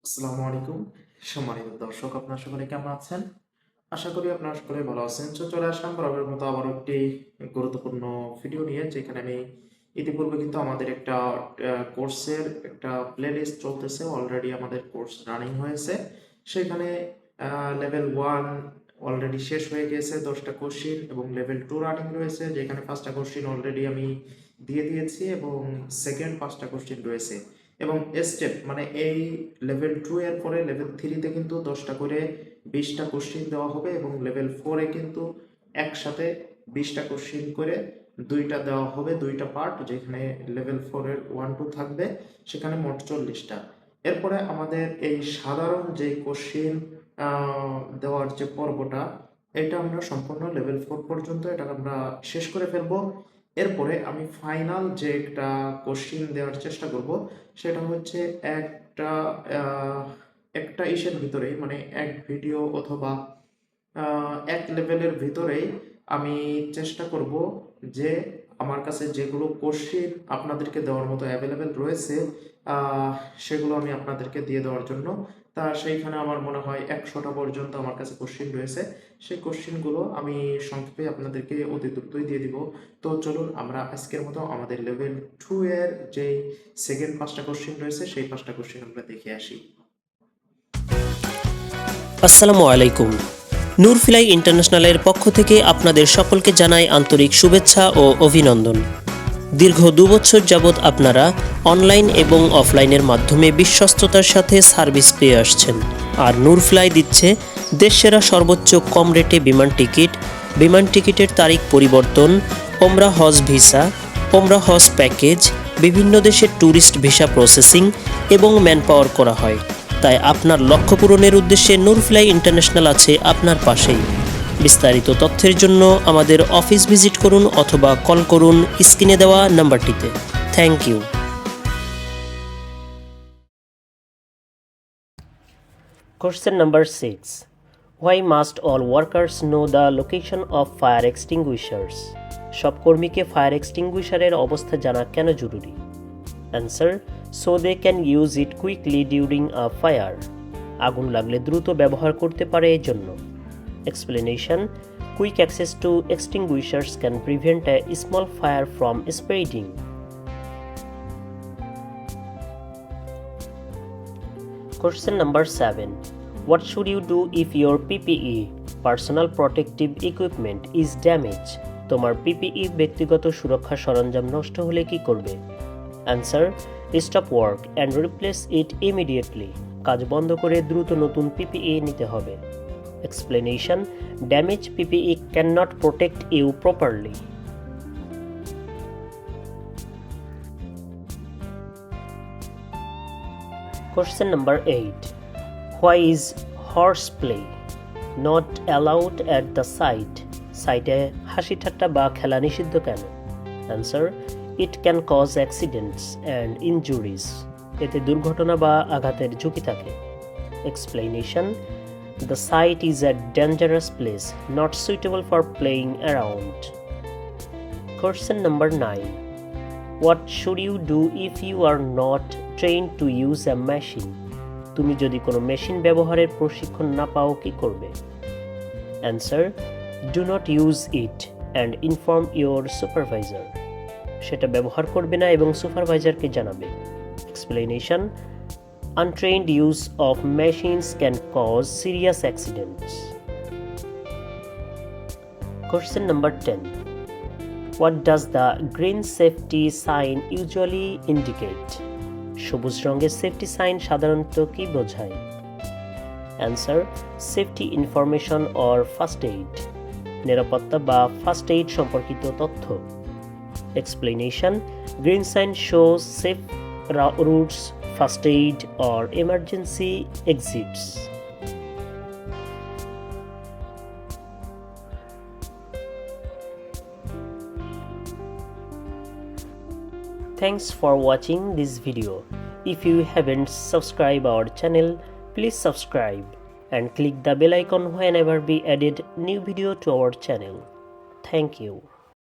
আসসালামু আলাইকুম। সম্মানিত দর্শক, আপনারা সকলে কেমন আছেন? আশা করি আপনারা সকলে ভালো আছেন। চলে আসলাম বরাবরের মতো আবারও একটি গুরুত্বপূর্ণ ভিডিও নিয়ে, যেখানে আমি ইতিপূর্বে কিন্তু আমাদের একটা কোর্সের একটা প্লেলিস্ট চলতেছে। অলরেডি আমাদের কোর্স রানিং হয়েছে। সেখানে লেভেল 1 অলরেডি শেষ হয়ে গেছে 10টা কোশ্চিন, এবং লেভেল 2 রানিং রয়েছে, যেখানে 5টা কোশ্চিন অলরেডি আমি দিয়ে দিয়েছি এবং সেকেন্ড 5টা কোশ্চিন রয়েছে। এবং স্টেপ মানে এই লেভেল 2 এর পরে লেভেল 3 তে কিন্তু 10টা করে 20টা কোশ্চিন দেওয়া হবে, এবং লেভেল 4 এ কিন্তু একসাথে 20টা কোশ্চিন করে দুইটা দেওয়া হবে, দুইটা পার্ট, যেখানে লেভেল 4 এর 1 2 থাকবে, সেখানে মোট 40টা। এরপরে আমাদের এই সাধারণ যে কোশ্চিন দেওয়ার যে পর্বটা, এটা আমরা সম্পূর্ণ লেভেল 4 পর্যন্ত এটা আমরা শেষ করে ফেলবো। এরপরে আমি ফাইনাল যে একটা কোশ্চিন দেওয়ার চেষ্টা করব, সেটা হচ্ছে একটা একটা ইসের ভিতরেই, মানে এক ভিডিও অথবা এক লেভেলের ভিতরেই আমি চেষ্টা করব যে আমার কাছে যেগুলো কোশ্চিন আপনাদেরকে দেওয়ার মতো অ্যাভেলেবেল রয়েছে, সেগুলো আমি আপনাদেরকে দিয়ে দেওয়ার জন্য। তা সেইখানে আমার মনে হয় 100টা পর্যন্ত আমার কাছে কোশ্চিন রয়েছে। সেই কোশ্চিনগুলো আমি সংক্ষেপে আপনাদেরকে অতি দ্রুতই দিয়ে দিব। তো চলুন আমরা আজকের মতো আমাদের লেভেল 2 এর যে সেকেন্ড 5টা কোশ্চিন রয়েছে, সেই 5টা কোশ্চিন আমরা দেখে আসি। আসসালামু আলাইকুম। নূরফিলাই ইন্টারন্যাশনালের পক্ষ থেকে আপনাদের সকলকে জানাই আন্তরিক শুভেচ্ছা ও অভিনন্দন। দীর্ঘ 2 বছর যাবৎ আপনারা অনলাইন এবং অফলাইনের মাধ্যমে বিশ্বস্ততার সাথে সার্ভিস পেয়ে আসছেন, আর নূরফিলাই দিচ্ছে দেশসেরা সর্বোচ্চ কম রেটে বিমান টিকিটের তারিখ পরিবর্তন, ওমরা হজ ভিসা, ওমরা হজ প্যাকেজ, বিভিন্ন দেশের ট্যুরিস্ট ভিসা প্রসেসিং এবং ম্যানপাওয়ার করা হয়। তাই আপনার লক্ষ্য পূরণের উদ্দেশ্যে নূরফিলাই ইন্টারন্যাশনাল আছে আপনার পাশেই। বিস্তারিত তথ্যের জন্য আমাদের অফিস ভিজিট করুন অথবা কল করুন স্ক্রিনে দেওয়া নাম্বারটিতে। Thank you. Question number 6. Why must all workers know the location of fire extinguishers? সব কর্মীকে ফায়ার এক্সটিংগুইশারের অবস্থা জানা কেন জরুরি? Answer. So they can use it quickly during a fire. আগুন লাগলে দ্রুত ব্যবহার করতে পারে এজন্য। Explanation. Quick access to extinguishers can prevent a small fire from spreading. Question number 7. What should you do if your PPE, personal protective equipment, is damaged? তোমার PPE ব্যক্তিগত সুরক্ষা সরঞ্জাম নষ্ট হলে কি করবে? Answer. Stop work and replace it immediately. কাজ বন্ধ করে দ্রুত নতুন PPE নিতে হবে। Explanation. Damaged PPE cannot protect you properly. Question number 8. Why is horseplay not allowed at the site? সাইটে হাসি ঠাট্টা বা খেলা নিষিদ্ধ কেন? Answer. It can cause accidents and injuries. এতে দুর্ঘটনা বা আঘাতের ঝুঁকি থাকে। Explanation. The site is a dangerous place, not suitable for playing around. Question number 9. What should you do if you are not trained to use a machine? তুমি যদি কোনো machine ব্যবহারের প্রশিক্ষণ না পাও কি করবে? Answer. Do not use it and inform your supervisor. সেটা ব্যবহার করবে না এবং সুপারভাইজারকে জানাবে। Explanation. Untrained use of machines can cause serious accidents. Question number 10. What does the green safety sign usually indicate? সবুজ রঙের সেফটি সাইন সাধারণত কি বোঝায়? Answer. Safety information or first aid. নিরাপত্তা বা ফার্স্ট এইড সম্পর্কিত তথ্য। Explanation. Green sign shows safe routes, first aid or emergency exits. Thanks for watching this video. If you haven't subscribed our channel, please subscribe and click the bell icon whenever we added new video to our channel. Thank you.